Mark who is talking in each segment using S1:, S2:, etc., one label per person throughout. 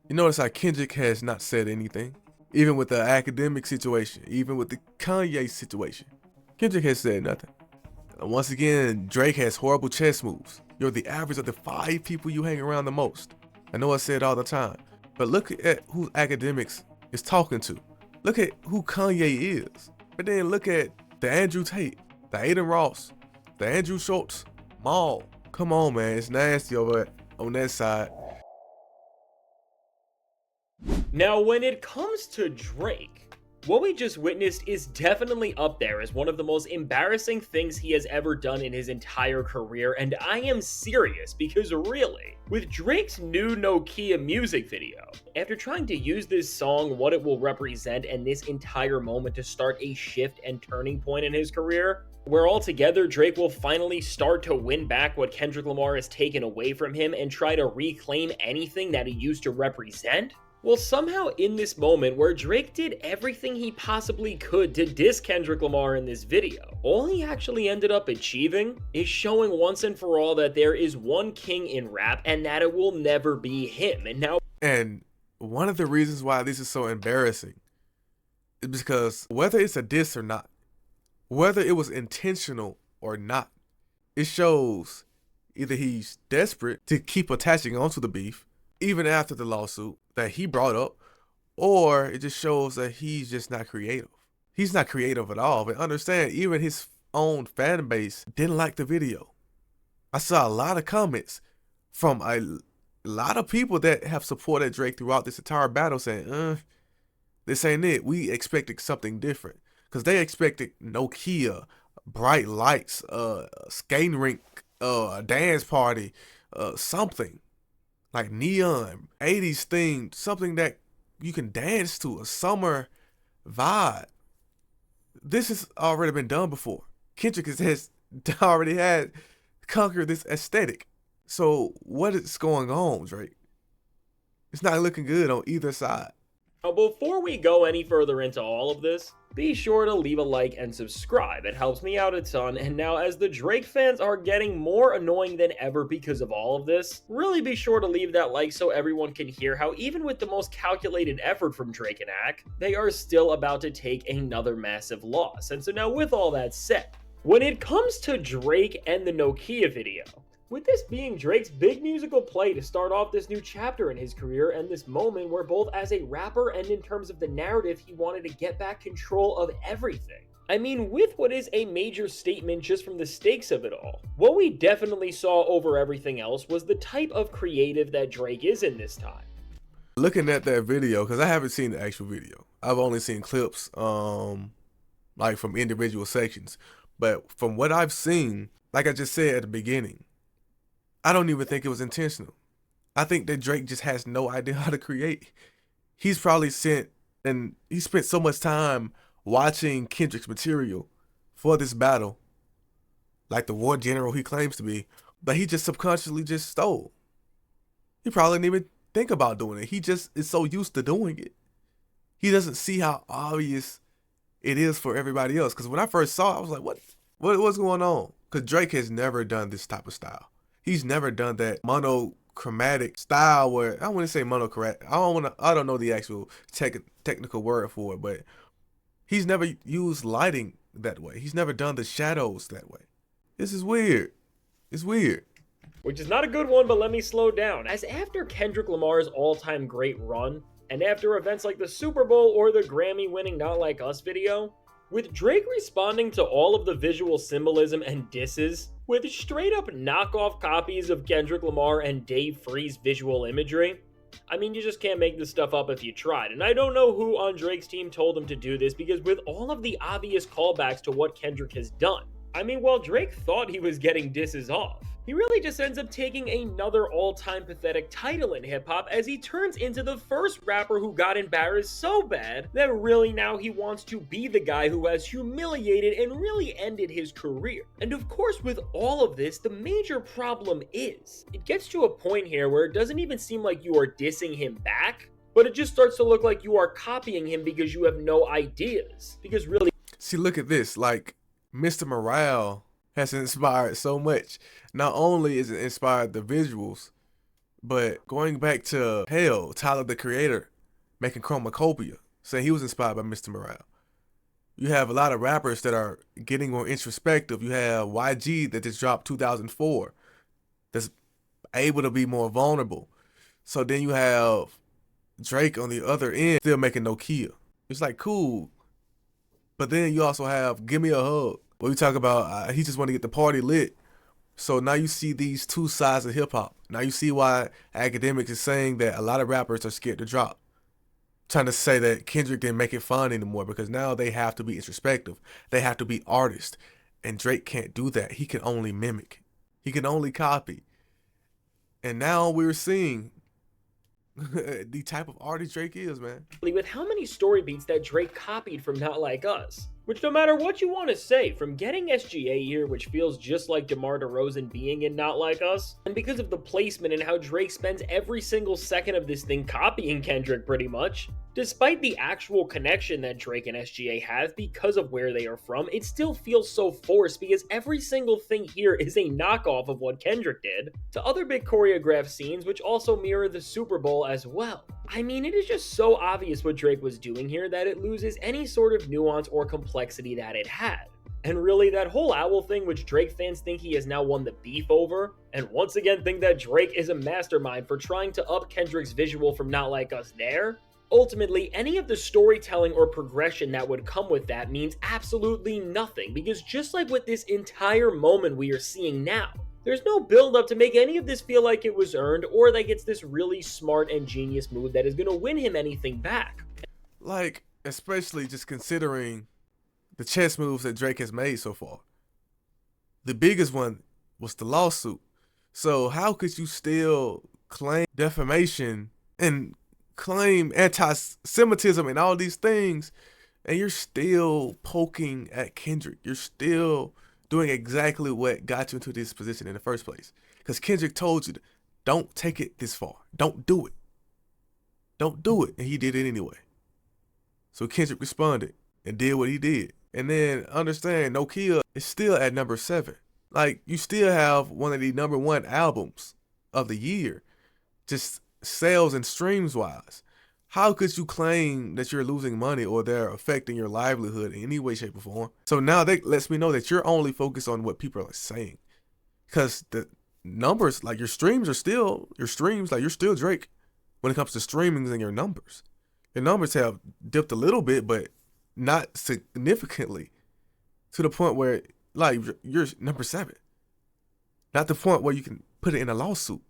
S1: You notice how Kendrick has not said anything, even with the academic situation, even with the Kanye situation. Kendrick has said nothing. Once again, Drake has horrible chess moves. You're the average of the 5 people you hang around the most. I know I say it all the time, but look at who academics is talking to. Look at who Kanye is. But then look at the Andrew Tate, the Aiden Ross, the Andrew Schultz, Maul. Come on, man, it's nasty over on that side.
S2: Now, when it comes to Drake, what we just witnessed is definitely up there as one of the most embarrassing things he has ever done in his entire career, and I am serious because really, with Drake's new Nokia music video, after trying to use this song, what it will represent, and this entire moment to start a shift and turning point in his career, where altogether Drake will finally start to win back what Kendrick Lamar has taken away from him and try to reclaim anything that he used to represent? Well, somehow in this moment where Drake did everything he possibly could to diss Kendrick Lamar in this video, all he actually ended up achieving is showing once and for all that there is one king in rap and that it will never be him.
S1: And one of the reasons why this is so embarrassing is because whether it's a diss or not, whether it was intentional or not, it shows either he's desperate to keep attaching onto the beef, even after the lawsuit that he brought up, or it just shows that he's just not creative. He's not creative at all. But understand, even his own fan base didn't like the video. I saw a lot of comments from a lot of people that have supported Drake throughout this entire battle saying, this ain't it. We expected something different. Because they expected Nokia, bright lights, skating rink, a dance party, something. Like neon, 80s theme, something that you can dance to, a summer vibe. This has already been done before. Kendrick has already had conquered this aesthetic. So what is going on, Drake? It's not looking good on either side.
S2: Now, before we go any further into all of this, be sure to leave a like and subscribe. It helps me out a ton. And now, as the Drake fans are getting more annoying than ever because of all of this, really be sure to leave that like so everyone can hear how even with the most calculated effort from Drake and Ak, they are still about to take another massive loss. And so now with all that said, when it comes to Drake and the Nokia video, with this being Drake's big musical play to start off this new chapter in his career and this moment where both as a rapper and in terms of the narrative he wanted to get back control of everything. I mean, with what is a major statement just from the stakes of it all, what we definitely saw over everything else was the type of creative that Drake is in this time.
S1: Looking at that video, because I haven't seen the actual video. I've only seen clips like from individual sections. But from what I've seen, like I just said at the beginning, I don't even think it was intentional. I think that Drake just has no idea how to create. He's probably spent so much time watching Kendrick's material for this battle, like the war general he claims to be, but he just subconsciously just stole. He probably didn't even think about doing it. He just is so used to doing it. He doesn't see how obvious it is for everybody else. Because when I first saw it, I was like, what's going on? Because Drake has never done this type of style. He's never done that monochromatic style where, I wouldn't say monochromatic. I don't know the actual technical word for it, but he's never used lighting that way. He's never done the shadows that way. This is weird. It's weird.
S2: Which is not a good one, but let me slow down. As after Kendrick Lamar's all-time great run, and after events like the Super Bowl or the Grammy-winning Not Like Us video, with Drake responding to all of the visual symbolism and disses with straight up knockoff copies of Kendrick Lamar and Dave Free's visual imagery, I mean, you just can't make this stuff up if you tried. And I don't know who on Drake's team told him to do this, because with all of the obvious callbacks to what Kendrick has done, I mean, while Drake thought he was getting disses off, he really just ends up taking another all-time pathetic title in hip-hop as he turns into the first rapper who got embarrassed so bad that really now he wants to be the guy who has humiliated and really ended his career. And of course, with all of this, the major problem is, it gets to a point here where it doesn't even seem like you are dissing him back, but it just starts to look like you are copying him because you have no ideas. Because really...
S1: See, look at this, like, Mr. Morale has inspired so much. Not only is it inspired the visuals, But going back to hell, Tyler the Creator making Chromacopia, saying he was inspired by Mr. Morale. You have a lot of rappers that are getting more introspective. You have YG that just dropped 2004 that's able to be more vulnerable. So then you have Drake on the other end still making Nokia. It's like cool. But then you also have Give Me a Hug, where we talk about he just want to get the party lit. So now you see these two sides of hip hop. Now you see why Academics is saying that a lot of rappers are scared to drop. Trying to say that Kendrick didn't make it fun anymore because now they have to be introspective. They have to be artists. And Drake can't do that. He can only mimic. He can only copy. And now we're seeing the type of artist Drake is, man.
S2: With how many story beats that Drake copied from Not Like Us. Which, no matter what you want to say, from getting SGA here, which feels just like DeMar DeRozan being in Not Like Us, and because of the placement and how Drake spends every single second of this thing copying Kendrick pretty much, despite the actual connection that Drake and SGA have because of where they are from, it still feels so forced because every single thing here is a knockoff of what Kendrick did to other big choreographed scenes which also mirror the Super Bowl as well. I mean, it is just so obvious what Drake was doing here that it loses any sort of nuance or complexity that it had. And really, that whole owl thing, which Drake fans think he has now won the beef over, and once again think that Drake is a mastermind for trying to up Kendrick's visual from Not Like Us there, ultimately, any of the storytelling or progression that would come with that means absolutely nothing, because just like with this entire moment we are seeing now, there's no build up to make any of this feel like it was earned or like it's this really smart and genius move that is going to win him anything back.
S1: Like, especially just considering the chess moves that Drake has made so far. The biggest one was the lawsuit. So how could you still claim defamation and claim anti-Semitism and all these things, and you're still poking at Kendrick? You're still doing exactly what got you into this position in the first place. Because Kendrick told you, don't take it this far. Don't do it. Don't do it. And he did it anyway. So Kendrick responded and did what he did. And then understand, Nokia is still at number 7. Like, you still have one of the number 1 albums of the year, just sales and streams wise. How could you claim that you're losing money or they're affecting your livelihood in any way, shape, or form? So now that lets me know that you're only focused on what people are saying. Because the numbers, like your streams, like you're still Drake when it comes to streamings and your numbers. Your numbers have dipped a little bit, but not significantly, to the point where, like, you're number 7. Not the point where you can put it in a lawsuit.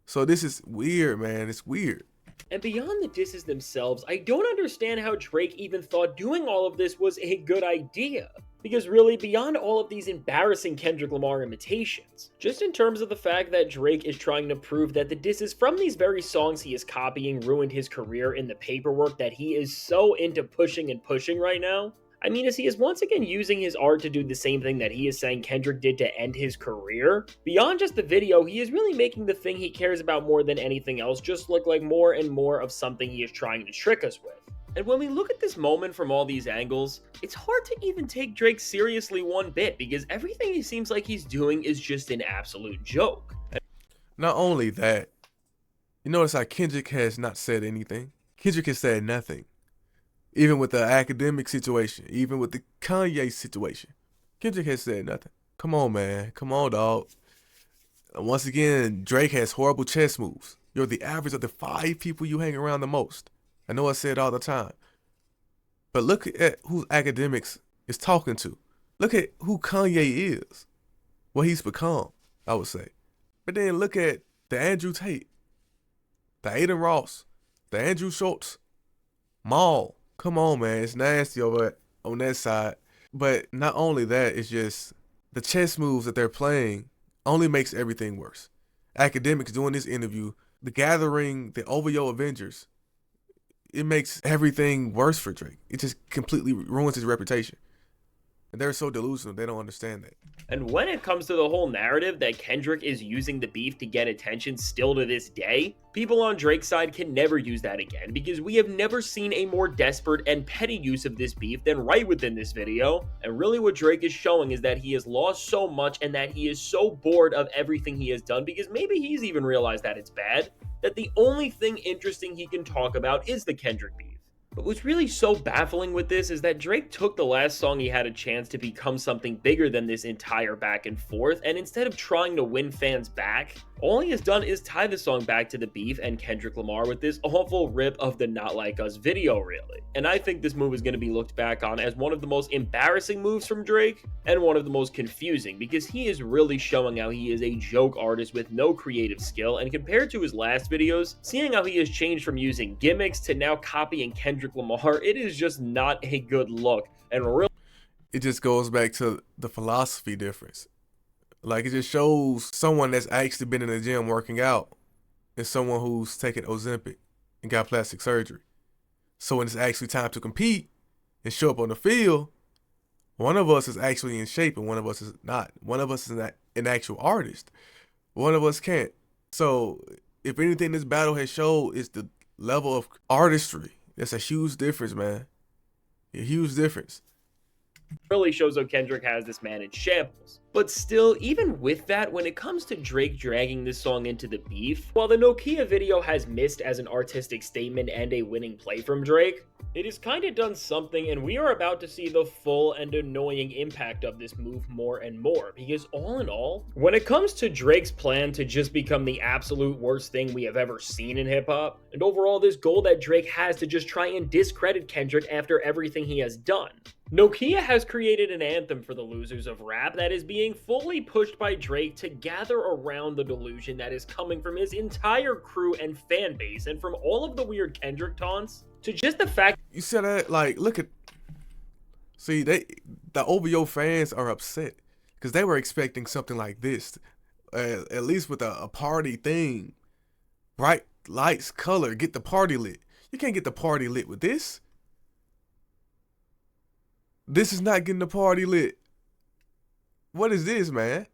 S1: So this is weird, man. It's weird.
S2: And beyond the disses themselves, I don't understand how Drake even thought doing all of this was a good idea. Because really, beyond all of these embarrassing Kendrick Lamar imitations, just in terms of the fact that Drake is trying to prove that the disses from these very songs he is copying ruined his career in the paperwork that he is so into pushing right now, I mean, as he is once again using his art to do the same thing that he is saying Kendrick did to end his career, beyond just the video, he is really making the thing he cares about more than anything else just look like more and more of something he is trying to trick us with. And when we look at this moment from all these angles, it's hard to even take Drake seriously one bit because everything he seems like he's doing is just an absolute joke.
S1: Not only that, you notice how Kendrick has not said anything. Kendrick has said nothing. Even with the academic situation, even with the Kanye situation, Kendrick has said nothing. Come on, man. Come on, dog. Once again, Drake has horrible chess moves. You're the average of the 5 people you hang around the most. I know I say it all the time. But look at who Academics is talking to. Look at who Kanye is. What he's become, I would say. But then look at the Andrew Tate, the Aiden Ross, the Andrew Schultz, Maul. Come on, man. It's nasty over on that side. But not only that, it's just the chess moves that they're playing only makes everything worse. Academics doing this interview, the gathering, the OVO Avengers, it makes everything worse for Drake. It just completely ruins his reputation. And they're so delusional, they don't understand that.
S2: And when it comes to the whole narrative that Kendrick is using the beef to get attention still to this day, people on Drake's side can never use that again because we have never seen a more desperate and petty use of this beef than right within this video. And really what Drake is showing is that he has lost so much and that he is so bored of everything he has done, because maybe he's even realized that it's bad, that the only thing interesting he can talk about is the Kendrick beef. But what's really so baffling with this is that Drake took the last song he had a chance to become something bigger than this entire back and forth, and instead of trying to win fans back, all he has done is tie the song back to the beef and Kendrick Lamar with this awful rip of the Not Like Us video, really. And I think this move is going to be looked back on as one of the most embarrassing moves from Drake, and one of the most confusing, because he is really showing how he is a joke artist with no creative skill, and compared to his last videos, seeing how he has changed from using gimmicks to now copying Kendrick Lamar, it is just not a good look. And really,
S1: it just goes back to the philosophy difference. Like, it just shows someone that's actually been in the gym working out and someone who's taken Ozempic and got plastic surgery. So when it's actually time to compete and show up on the field, one of us is actually in shape and one of us is not. One of us is not an actual artist. One of us can't. So if anything this battle has showed is the level of artistry. That's a huge difference, man. A huge difference.
S2: really shows how Kendrick has this man in shambles. But still, even with that, when it comes to Drake dragging this song into the beef, while the Nokia video has missed as an artistic statement and a winning play from Drake, it has kind of done something, and we are about to see the full and annoying impact of this move more and more, because all in all, when it comes to Drake's plan to just become the absolute worst thing we have ever seen in hip-hop, and overall this goal that Drake has to just try and discredit Kendrick after everything he has done, Nokia has created an anthem for the losers of rap that is being fully pushed by Drake to gather around the delusion that is coming from his entire crew and fan base, and from all of the weird Kendrick taunts to just the fact
S1: you said that, like, look at, see, the OVO fans are upset because they were expecting something like this, at least with a party theme, bright lights, color, get the party lit. You can't get the party lit with this. This is not getting the party lit. What is this, man?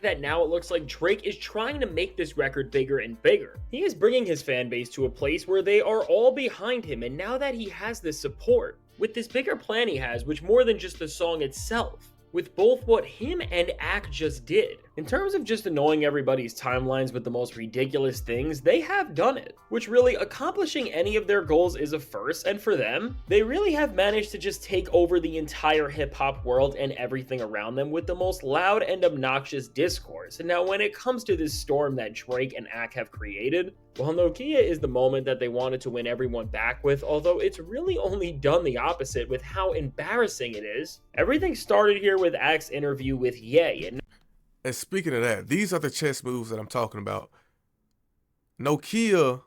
S2: that now it looks like Drake is trying to make this record bigger and bigger. He is bringing his fan base to a place where they are all behind him, and now that he has this support, with this bigger plan he has, which more than just the song itself, with both what him and Ak just did. In terms of just annoying everybody's timelines with the most ridiculous things, they have done it. Which really, accomplishing any of their goals is a first, and for them, they really have managed to just take over the entire hip-hop world and everything around them with the most loud and obnoxious discourse. And now when it comes to this storm that Drake and Ak have created, well, Nokia is the moment that they wanted to win everyone back with, although it's really only done the opposite with how embarrassing it is. Everything started here with Ak's interview with Ye,
S1: and speaking of that, these are the chess moves that I'm talking about. Nokia,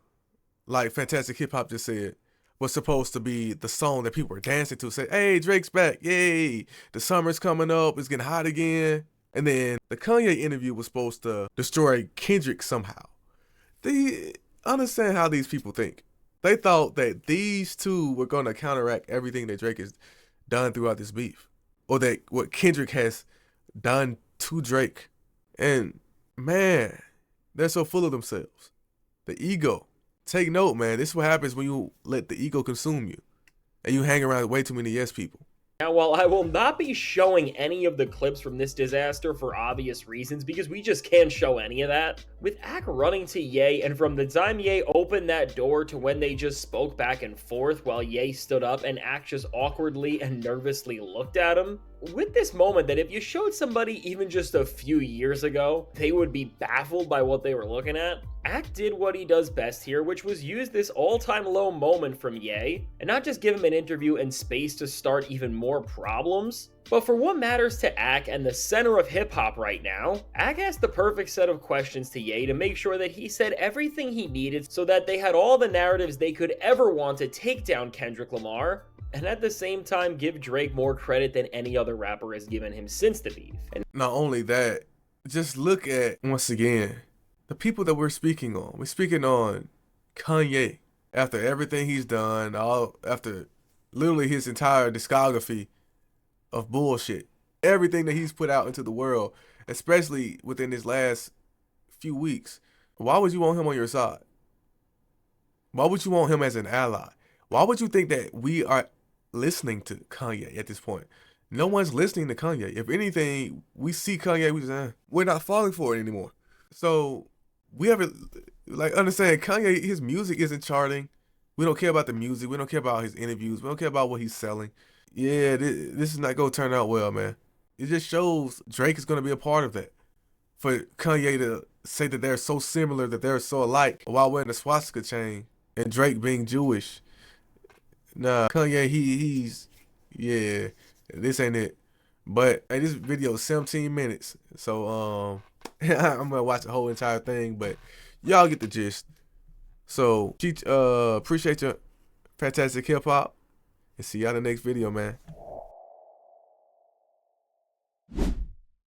S1: like Fantastic Hip Hop just said, was supposed to be the song that people were dancing to. Say, hey, Drake's back. Yay. The summer's coming up. It's getting hot again. And then the Kanye interview was supposed to destroy Kendrick somehow. They understand how these people think. They thought that these two were going to counteract everything that Drake has done throughout this beef, or that what Kendrick has done to Drake. And man, they're so full of themselves. The ego. Take note, man. This is what happens when you let the ego consume you and you hang around with way too many yes people.
S2: Now, while I will not be showing any of the clips from this disaster for obvious reasons, because we just can't show any of that, with Ak running to Ye, and from the time Ye opened that door to when they just spoke back and forth while Ye stood up and Ak just awkwardly and nervously looked at him, with this moment that if you showed somebody even just a few years ago, they would be baffled by what they were looking at, Ak did what he does best here, which was use this all-time low moment from Ye, and not just give him an interview and space to start even more problems, but for what matters to Ak and the center of hip-hop right now, Ak asked the perfect set of questions to Ye to make sure that he said everything he needed so that they had all the narratives they could ever want to take down Kendrick Lamar, and at the same time give Drake more credit than any other rapper has given him since the beef. And
S1: not only that, just look at, once again, the people that we're speaking on. We're speaking on Kanye. After everything he's done, after literally his entire discography of bullshit. Everything that he's put out into the world, especially within his last few weeks. Why would you want him on your side? Why would you want him as an ally? Why would you think that we are listening to Kanye at this point? No one's listening to Kanye. If anything, we see Kanye, we're not falling for it anymore. So we haven't understand Kanye. His music isn't charting. We don't care about the music. We don't care about his interviews. We don't care about what he's selling. Yeah, this is not gonna turn out well, man. It just shows Drake is gonna be a part of that. For Kanye to say that they're so similar, that they're so alike, while wearing a swastika chain, and Drake being Jewish. Nah, Kanye, yeah, this ain't it. But hey, this video is 17 minutes, so I'm gonna watch the whole entire thing. But y'all get the gist. So appreciate your fantastic hip hop, and see y'all in the next video, man.